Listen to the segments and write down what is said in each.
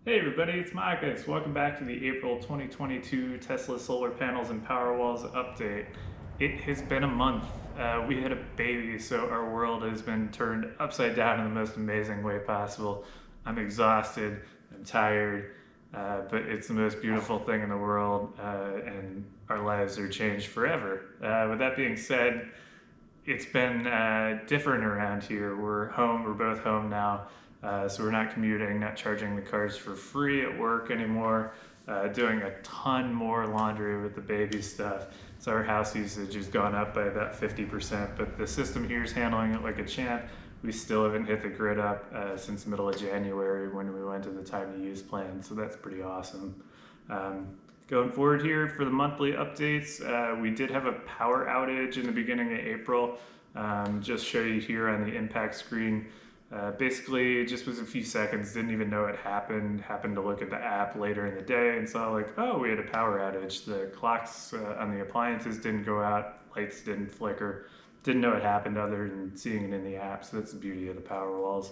Hey everybody, it's Marcus. Welcome back to the April 2022 Tesla Solar Panels and Powerwalls update. It has been a month. We had a baby, so our world has been turned upside down in the most amazing way possible. I'm exhausted, I'm tired, but it's the most beautiful thing in the world, and our lives are changed forever. With that being said, it's been different around here. We're home, we're both home now. So we're not commuting, not charging the cars for free at work anymore, doing a ton more laundry with the baby stuff. So our house usage has gone up by about 50%, but the system here is handling it like a champ. We still haven't hit the grid up since the middle of January when we went to the time to use plan, so that's pretty awesome. Going forward here for the monthly updates, we did have a power outage in the beginning of April. Just show you here on the impact screen. Basically, it just was a few seconds, didn't even know it happened to look at the app later in the day and saw like, oh, we had a power outage. The clocks on the appliances didn't go out, lights didn't flicker. Didn't know it happened other than seeing it in the app, so that's the beauty of the Powerwalls.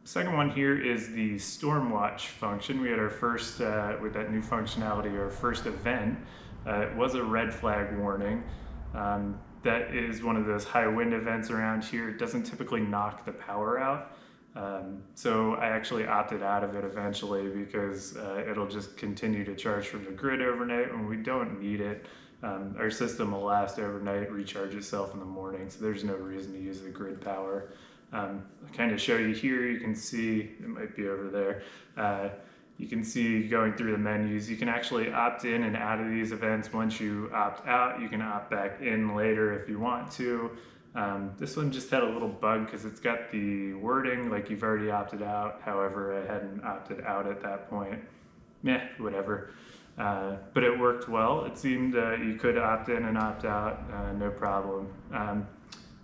Second one here is the Storm Watch function. We had our first, with that new functionality, our first event. It was a red flag warning. That is one of those high wind events around here. It doesn't typically knock the power out. So I actually opted out of it eventually because it'll just continue to charge from the grid overnight when we don't need it. Our system will last overnight, recharge itself in the morning, so there's no reason to use the grid power. I'll kind of show you here, you can see, it might be over there, you can see going through the menus, you can actually opt in and out of these events. Once you opt out, you can opt back in later if you want to. This one just had a little bug because it's got the wording like you've already opted out. However, I hadn't opted out at that point. Meh, whatever. But it worked well. It seemed you could opt in and opt out, no problem.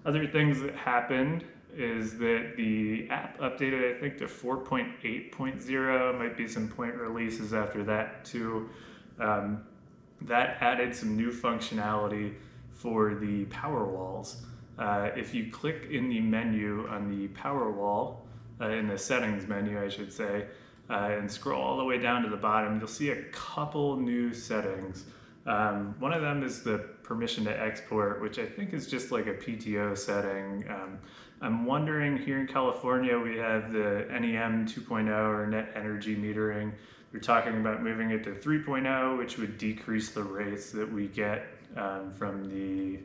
Other things that happened is that the app updated, I think, to 4.8.0. Might be some point releases after that too. That added some new functionality for the Powerwalls. If you click in the menu on the Powerwall, in the settings menu, I should say, and scroll all the way down to the bottom, you'll see a couple new settings. One of them is the permission to export, which I think is just like a PTO setting. I'm wondering, here in California, we have the NEM 2.0 or net energy metering. We're talking about moving it to 3.0, which would decrease the rates that we get from the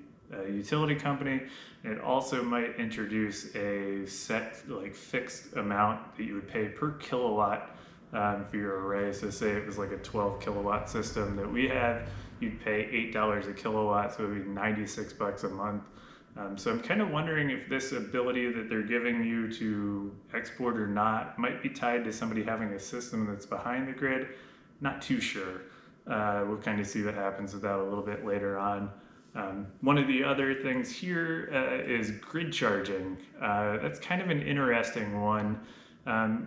utility company. It also might introduce a set, like fixed amount that you would pay per kilowatt for your array. So say it was like a 12 kilowatt system that we have, you'd pay $8 a kilowatt, so it would be 96 bucks a month. So I'm kind of wondering if this ability that they're giving you to export or not might be tied to somebody having a system that's behind the grid. Not too sure. We'll kind of see what happens with that a little bit later on. One of the other things here is grid charging. That's kind of an interesting one.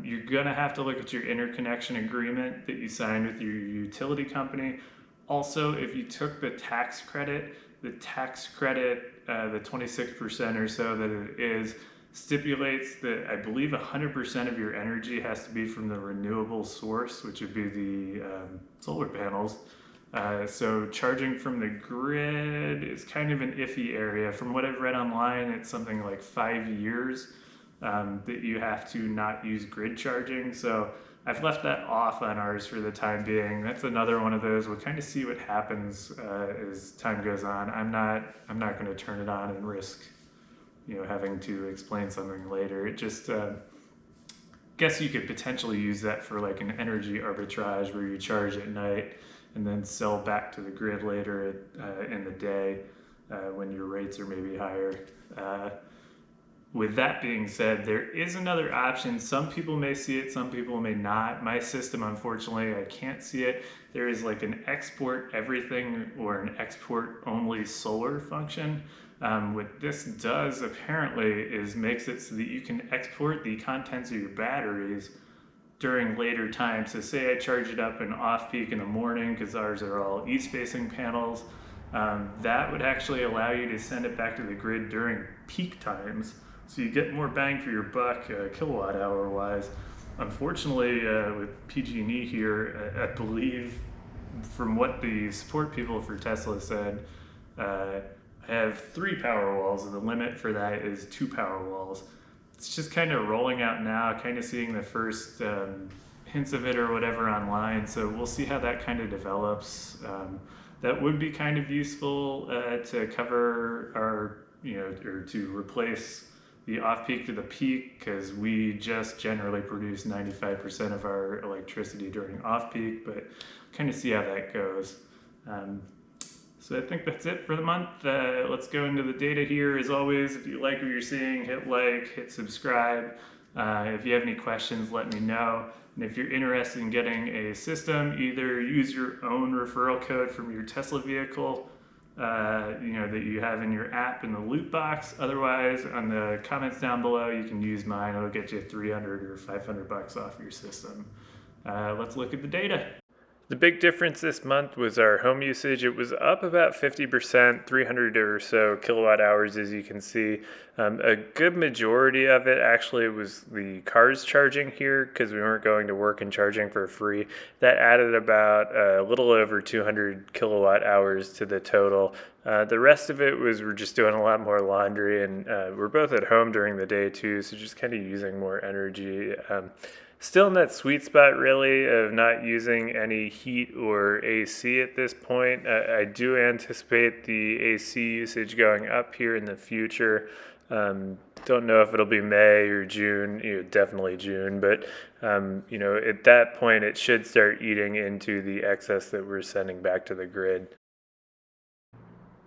You're gonna have to look at your interconnection agreement that you signed with your utility company. Also, if you took the tax credit, the 26% or so that it is, stipulates that I believe 100% of your energy has to be from the renewable source, which would be the solar panels. So charging from the grid is kind of an iffy area. From what I've read online, it's something like 5 years that you have to not use grid charging. So I've left that off on ours for the time being. That's another one of those. We'll kind of see what happens as time goes on. I'm not going to turn it on and risk, having to explain something later. It just guess you could potentially use that for like an energy arbitrage where you charge at night and then sell back to the grid later in the day when your rates are maybe higher. With that being said, there is another option. Some people may see it, some people may not. My system, unfortunately, I can't see it. There is like an export everything or an export only solar function. What this does apparently is makes it so that you can export the contents of your batteries during later times. So say I charge it up in off-peak in the morning, because ours are all east-facing panels. That would actually allow you to send it back to the grid during peak times. So you get more bang for your buck kilowatt hour wise. Unfortunately, with PG&E here, I believe from what the support people for Tesla said, I have 3 Powerwalls, and the limit for that is 2 Powerwalls. It's just kind of rolling out now, kind of seeing the first hints of it or whatever online. So we'll see how that kind of develops. That would be kind of useful to cover our, or to replace the off-peak to the peak, because we just generally produce 95% of our electricity during off-peak, but kind of see how that goes. So I think that's it for the month. Let's go into the data here. As always, if you like what you're seeing, hit like, hit subscribe. If you have any questions, let me know. And if you're interested in getting a system, either use your own referral code from your Tesla vehicle, that you have in your app in the loot box. Otherwise, on the comments down below, you can use mine. It'll get you $300 or $500 off your system. Let's look at the data. The big difference this month was our home usage. It was up about 50%, 300 or so kilowatt hours, as you can see. A good majority of it actually was the cars charging here, because we weren't going to work and charging for free. That added about a little over 200 kilowatt hours to the total. The rest of it was we're just doing a lot more laundry, and we're both at home during the day too, so just kind of using more energy. Still in that sweet spot, really, of not using any heat or AC at this point. I do anticipate the AC usage going up here in the future. Don't know if it'll be May or June, definitely June, but at that point it should start eating into the excess that we're sending back to the grid.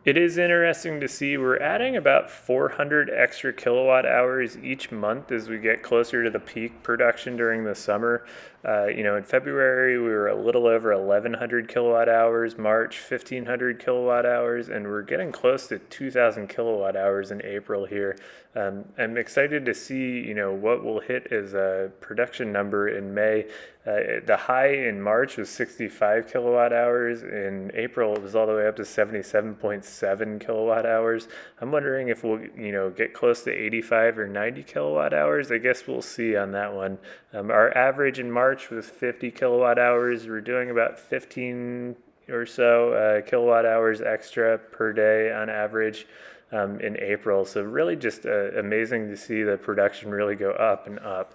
It is interesting to see we're adding about 400 extra kilowatt hours each month as we get closer to the peak production during the summer. In February we were a little over 1,100 kilowatt hours, March 1,500 kilowatt hours, and we're getting close to 2,000 kilowatt hours in April here. I'm excited to see what we'll hit as a production number in May. The high in March was 65 kilowatt hours. In April it was all the way up to 77.7 kilowatt hours. I'm wondering if we'll get close to 85 or 90 kilowatt hours. I guess we'll see on that one. Our average in March was 50 kilowatt hours. We're doing about 15 or so kilowatt hours extra per day on average in April. So really just amazing to see the production really go up and up.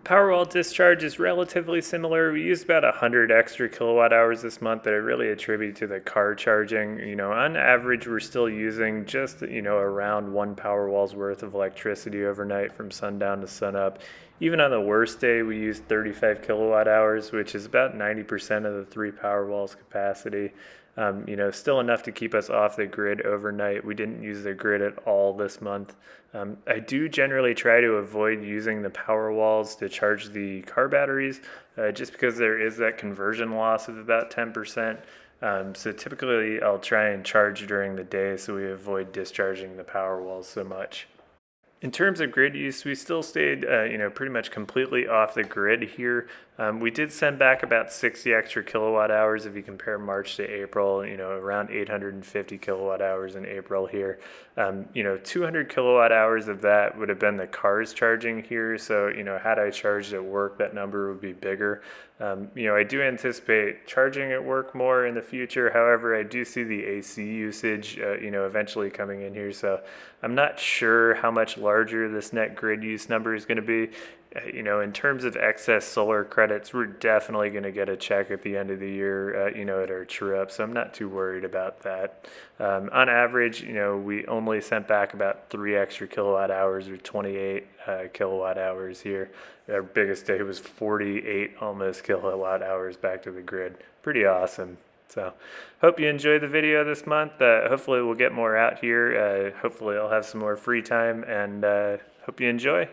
Powerwall discharge is relatively similar. We used about 100 extra kilowatt hours this month that I really attribute to the car charging. On average, we're still using just, around 1 Powerwall's worth of electricity overnight from sundown to sunup. Even on the worst day, we used 35 kilowatt hours, which is about 90% of the 3 Powerwalls capacity. Still enough to keep us off the grid overnight. We didn't use the grid at all this month. I do generally try to avoid using the Powerwalls to charge the car batteries, just because there is that conversion loss of about 10%. So typically I'll try and charge during the day so we avoid discharging the Powerwalls so much. In terms of grid use, we still stayed, pretty much completely off the grid here. We did send back about 60 extra kilowatt hours if you compare March to April, around 850 kilowatt hours in April here. 200 kilowatt hours of that would have been the cars charging here. So, had I charged at work, that number would be bigger. I do anticipate charging at work more in the future. However, I do see the AC usage, eventually coming in here. So I'm not sure how much larger this net grid use number is going to be. In terms of excess solar credits, we're definitely going to get a check at the end of the year, at our true up. So I'm not too worried about that. On average, we only sent back about 3 extra kilowatt hours or 28 kilowatt hours here. Our biggest day was 48 almost kilowatt hours back to the grid. Pretty awesome. So hope you enjoyed the video this month. Hopefully we'll get more out here. Hopefully I'll have some more free time, and hope you enjoy.